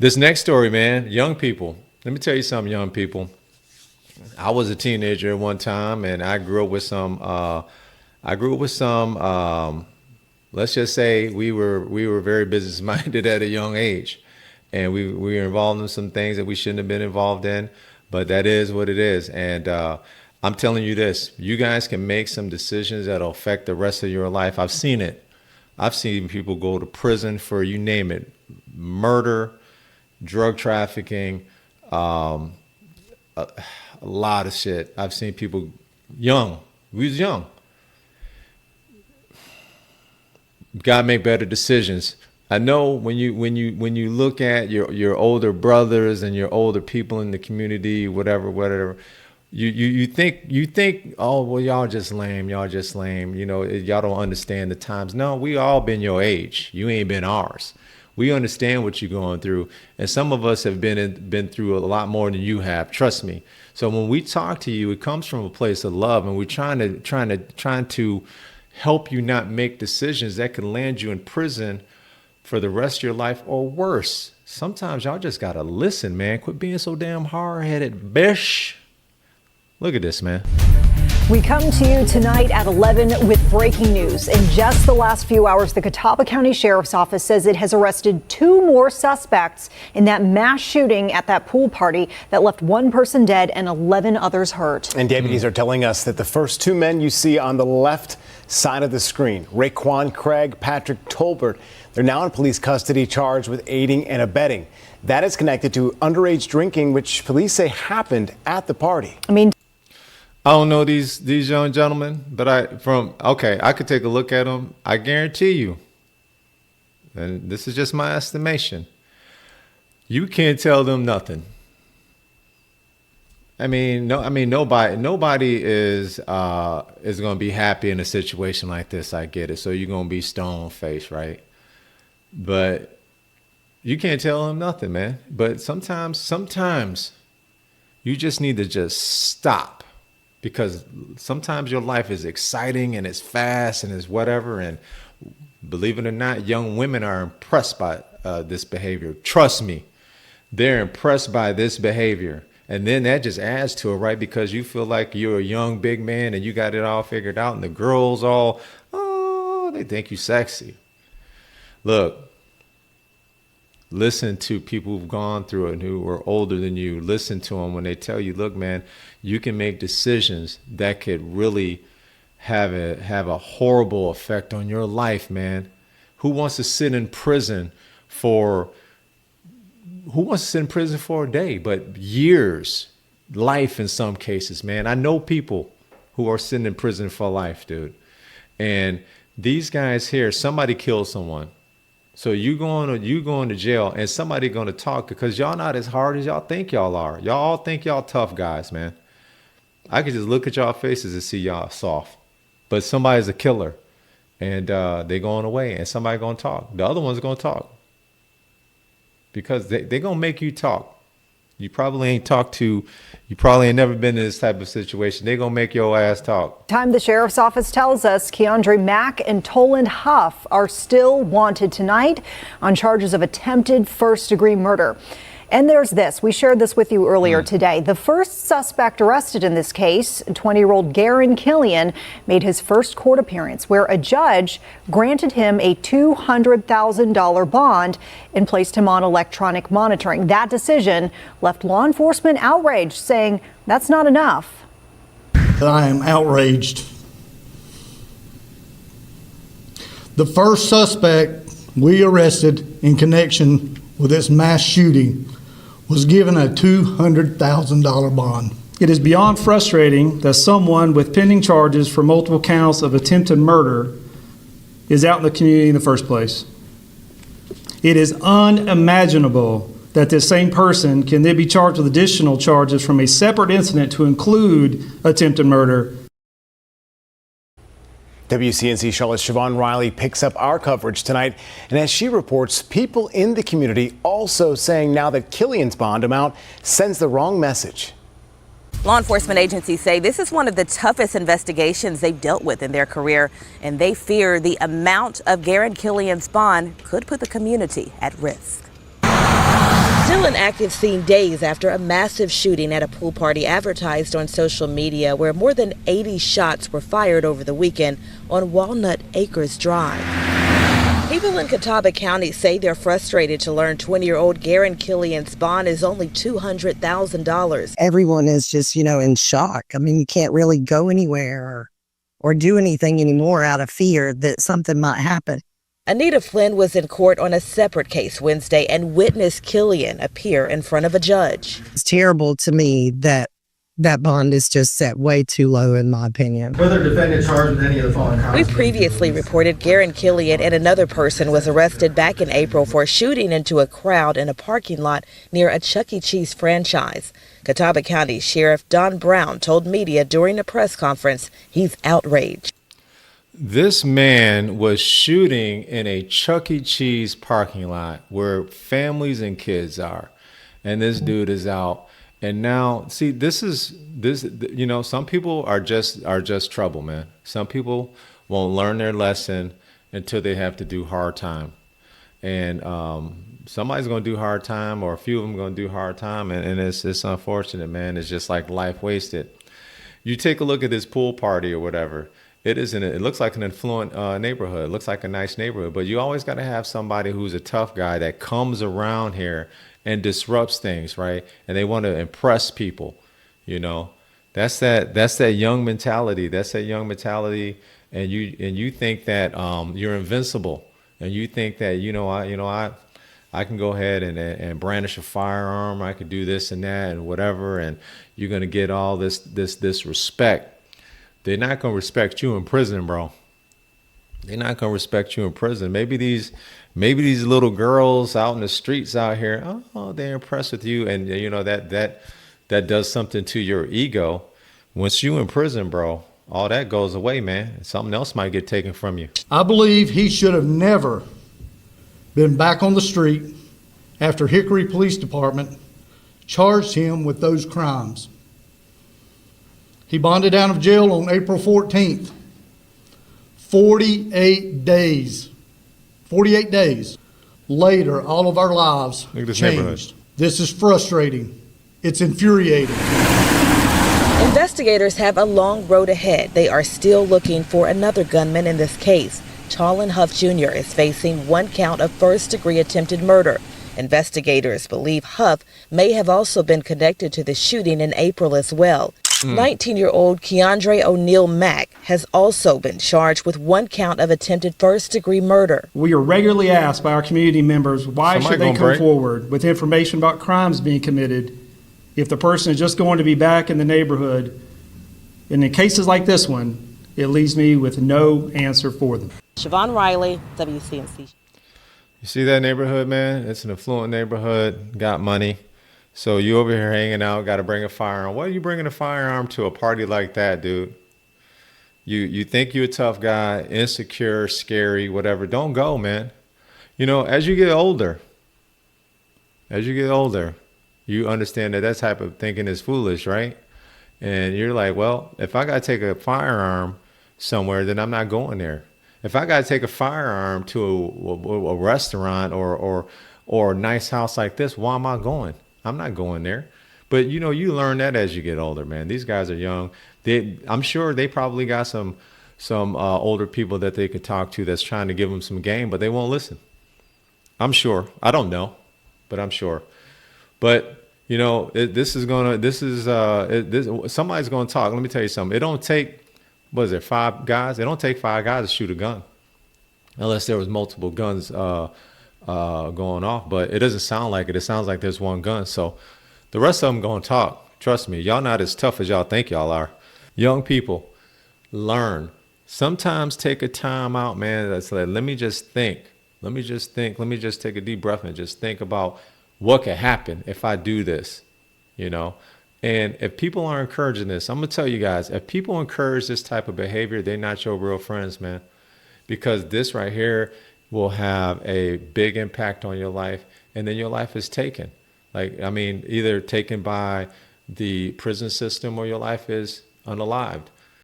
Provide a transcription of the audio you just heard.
This next story, man, young people. Let me tell you something, young people. I was a teenager at one time, and I grew up with some. Let's just say we were very business minded at a young age, and we were involved in some things that we shouldn't have been involved in. But that is what it is, and I'm telling you this: you guys can make some decisions that'll affect the rest of your life. I've seen it. I've seen people go to prison for, you name it, murder, drug trafficking, a lot of shit. I've seen people young. We was young. Gotta make better decisions. I know when you look at your older brothers and your older people in the community, whatever. You think, oh, well, y'all just lame. You know, y'all don't understand the times. No, we all been your age. You ain't been ours. We understand what you're going through, and some of us have been through a lot more than you have. Trust me. So when we talk to you, it comes from a place of love, and we're trying to help you not make decisions that can land you in prison for the rest of your life or worse. Sometimes y'all just gotta listen, man. Quit being so damn hard-headed, bish. Look at this, man. We come to you tonight at 11 with breaking news. In just the last few hours, the Catawba County Sheriff's Office says it has arrested 2 more suspects in that mass shooting at that pool party that left 1 person dead and 11 others hurt. And deputies are telling us that the first 2 men you see on the left side of the screen, Raekwon Craig, Patrick Tolbert, they're now in police custody charged with aiding and abetting. That is connected to underage drinking, which police say happened at the party. I don't know these young gentlemen, but I could take a look at them. I guarantee you, and this is just my estimation, you can't tell them nothing. Nobody is going to be happy in a situation like this. I get it. So you're going to be stone faced, right? But you can't tell them nothing, man. But sometimes you just need to just stop. Because sometimes your life is exciting and it's fast and it's whatever. And believe it or not, young women are impressed by this behavior. Trust me, they're impressed by this behavior. And then that just adds to it, right? Because you feel like you're a young big man and you got it all figured out. And the girls all, they think you sexy. Look. Listen to people who've gone through it and who are older than you. Listen to them when they tell you, look, man, you can make decisions that could really have a horrible effect on your life, man. Who wants to sit in prison for a day, but years, life in some cases, man. I know people who are sitting in prison for life, dude. And these guys here, somebody killed someone. So you going to jail and somebody going to talk because y'all not as hard as y'all think y'all are. Y'all all think y'all tough guys, man. I could just look at y'all faces and see y'all soft. But somebody's a killer and they going away and somebody going to talk. The other one's going to talk because they going to make you talk. You probably ain't never been in this type of situation. They're going to make your ass talk. Time the sheriff's office tells us Keandre Mack and Toland Huff are still wanted tonight on charges of attempted first-degree murder. And there's this. We shared this with you earlier today. The first suspect arrested in this case, 20-year-old Garen Killian, made his first court appearance where a judge granted him a $200,000 bond and placed him on electronic monitoring. That decision left law enforcement outraged, saying that's not enough. I am outraged. The first suspect we arrested in connection with this mass shooting was given a $200,000 bond. It is beyond frustrating that someone with pending charges for multiple counts of attempted murder is out in the community in the first place. It is unimaginable that this same person can then be charged with additional charges from a separate incident to include attempted murder. WCNC Charlotte's Siobhan Riley picks up our coverage tonight. And as she reports, people in the community also saying now that Killian's bond amount sends the wrong message. Law enforcement agencies say this is one of the toughest investigations they've dealt with in their career, and they fear the amount of Garen Killian's bond could put the community at risk. Still an active scene days after a massive shooting at a pool party advertised on social media where more than 80 shots were fired over the weekend on Walnut Acres Drive. People in Catawba County say they're frustrated to learn 20-year-old Garen Killian's bond is only $200,000. Everyone is just, in shock. I mean, you can't really go anywhere or do anything anymore out of fear that something might happen. Anita Flynn was in court on a separate case Wednesday and witnessed Killian appear in front of a judge. It's terrible to me that bond is just set way too low, in my opinion. Whether defendant charged with any of the following crimes. We previously reported Garen Killian and another person was arrested back in April for shooting into a crowd in a parking lot near a Chuck E. Cheese franchise. Catawba County Sheriff Don Brown told media during a press conference he's outraged. This man was shooting in a Chuck E. Cheese parking lot where families and kids are. And this dude is out. And now, see, some people are just trouble, man. Some people won't learn their lesson until they have to do hard time. And somebody's going to do hard time, or a few of them going to do hard time. And it's unfortunate, man. It's just like life wasted. You take a look at this pool party or whatever. It looks like an affluent neighborhood. It looks like a nice neighborhood. But you always got to have somebody who's a tough guy that comes around here and disrupts things, right? And they want to impress people, That's that young mentality. That's that young mentality. And you think that you're invincible, and you think that I can go ahead and brandish a firearm. I can do this and that and whatever, and you're gonna get all this respect. They're not gonna respect you in prison, bro. They're not gonna respect you in prison. Maybe these little girls out in the streets out here, they're impressed with you, and that does something to your ego. Once you in prison, bro, all that goes away, man. Something else might get taken from you. I believe he should have never been back on the street after Hickory Police Department charged him with those crimes. He bonded out of jail on April 14th. 48 days later, all of our lives changed. This is frustrating. It's infuriating. Investigators have a long road ahead. They are still looking for another gunman in this case. Shawn Hood Jr. is facing 1 count of first-degree attempted murder. Investigators believe Huff may have also been connected to the shooting in April as well. 19-year-old Keandre O'Neal Mack has also been charged with 1 count of attempted first-degree murder. We are regularly asked by our community members why should they come forward with information about crimes being committed if the person is just going to be back in the neighborhood. And in cases like this one, it leaves me with no answer for them. Siobhan Riley, WCNC. You see that neighborhood, man? It's an affluent neighborhood, got money. So you over here hanging out, got to bring a firearm. What are you bringing a firearm to a party like that, dude? You think you're a tough guy, insecure, scary, whatever. Don't go, man. As you get older, you understand that type of thinking is foolish, right? And you're like, well, if I got to take a firearm somewhere, then I'm not going there. If I got to take a firearm to a restaurant or a nice house like this, why am I going? I'm not going there. But you learn that as you get older, man. These guys are young. I'm sure they probably got some older people that they could talk to that's trying to give them some game, but they won't listen. I'm sure. I don't know, but I'm sure. But somebody's going to talk. Let me tell you something. It don't take, 5 guys? It don't take 5 guys to shoot a gun, unless there was multiple guns going off. But it doesn't sound like it. It sounds like there's 1 gun. So the rest of them going to talk. Trust me, y'all not as tough as y'all think y'all are. Young people, learn. Sometimes take a time out, man. That's like, let me just think. Let me just take a deep breath and just think about what could happen if I do this, And if people are encouraging this, I'm going to tell you guys, if people encourage this type of behavior, they're not your real friends, man. Because this right here will have a big impact on your life, and then your life is taken. Either taken by the prison system or your life is unalived.